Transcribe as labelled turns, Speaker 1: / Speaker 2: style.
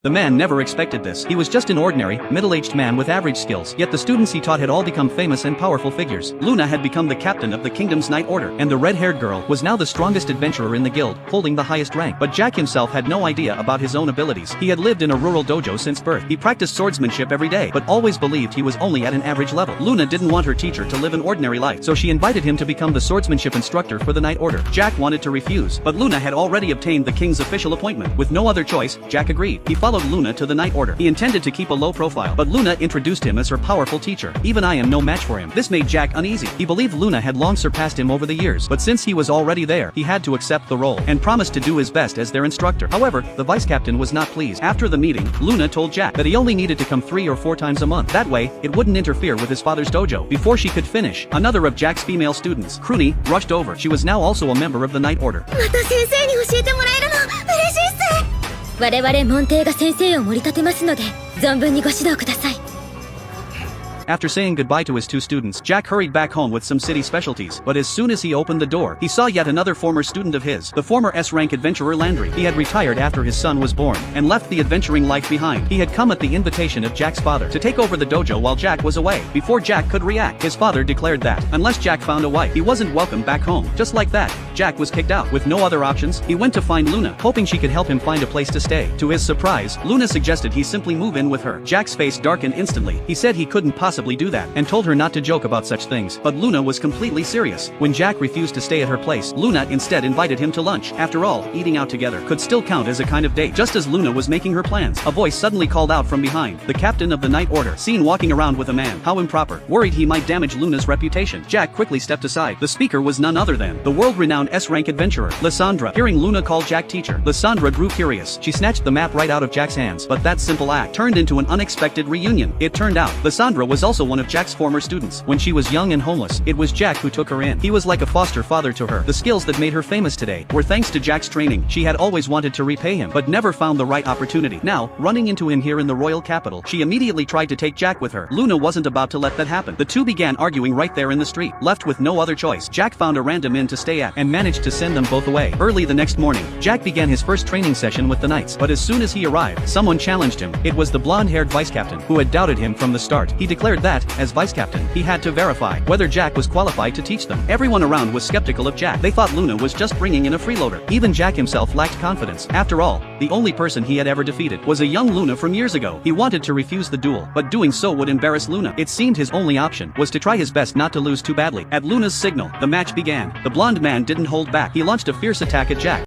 Speaker 1: The man never expected this. He was just an ordinary, middle-aged man with average skills, yet the students he taught had all become famous and powerful figures. Luna had become the captain of the kingdom's Knight Order, and the red-haired girl was now the strongest adventurer in the guild, holding the highest rank. But Jack himself had no idea about his own abilities. He had lived in a rural dojo since birth. He practiced swordsmanship every day, but always believed he was only at an average level. Luna didn't want her teacher to live an ordinary life, so she invited him to become the swordsmanship instructor for the Knight Order. Jack wanted to refuse, but Luna had already obtained the king's official appointment. With no other choice, Jack agreed. He followed Luna to the Knight Order. He intended to keep a low profile, but Luna introduced him as her powerful teacher. Even I am no match for him. This made Jack uneasy. He believed Luna had long surpassed him over the years, but since he was already there, he had to accept the role, and promised to do his best as their instructor. However, the vice captain was not pleased. After the meeting, Luna told Jack that he only needed to come 3 or 4 times a month. That way, it wouldn't interfere with his father's dojo. Before she could finish, another of Jack's female students, Kruni, rushed over. She was now also a member of the Knight Order.
Speaker 2: また先生に教えてもらえるの嬉しいっす。我々門弟が先生を盛り立てますので存分にご指導ください。
Speaker 1: After saying goodbye to his 2 students, Jack hurried back home with some city specialties, but as soon as he opened the door, he saw yet another former student of his, the former S-rank adventurer Landry. He had retired after his son was born, and left the adventuring life behind. He had come at the invitation of Jack's father to take over the dojo while Jack was away. Before Jack could react, his father declared that, unless Jack found a wife, he wasn't welcome back home. Just like that, Jack was kicked out. With no other options, he went to find Luna, hoping she could help him find a place to stay. To his surprise, Luna suggested he simply move in with her. Jack's face darkened instantly. He said he couldn't possibly do that, and told her not to joke about such things. But Luna was completely serious. When Jack refused to stay at her place, Luna instead invited him to lunch. After all, eating out together could still count as a kind of date. Just as Luna was making her plans, a voice suddenly called out from behind. The captain of the Knight Order, seen walking around with a man. How improper. Worried he might damage Luna's reputation, Jack quickly stepped aside. The speaker was none other than the world-renowned S-rank adventurer, Lysandra. Hearing Luna call Jack teacher, Lysandra grew curious. She snatched the map right out of Jack's hands, but that simple act turned into an unexpected reunion. It turned out, Lysandra was also one of Jack's former students. When she was young and homeless, it was Jack who took her in. He was like a foster father to her. The skills that made her famous today were thanks to Jack's training. She had always wanted to repay him, but never found the right opportunity. Now, running into him here in the royal capital, she immediately tried to take Jack with her. Luna wasn't about to let that happen. The two began arguing right there in the street. Left with no other choice, Jack found a random inn to stay at, and managed to send them both away. Early the next morning, Jack began his first training session with the Knights, but as soon as he arrived, someone challenged him. It was the blonde-haired vice captain, who had doubted him from the start. He declared that, as vice captain, he had to verify whether Jack was qualified to teach them. Everyone around was skeptical of Jack. They thought Luna was just bringing in a freeloader. Even Jack himself lacked confidence. After all, the only person he had ever defeated was a young Luna from years ago. He wanted to refuse the duel, but doing so would embarrass Luna. It seemed his only option was to try his best not to lose too badly. At Luna's signal, the match began. The blonde man didn't hold back. He launched a fierce attack at Jack.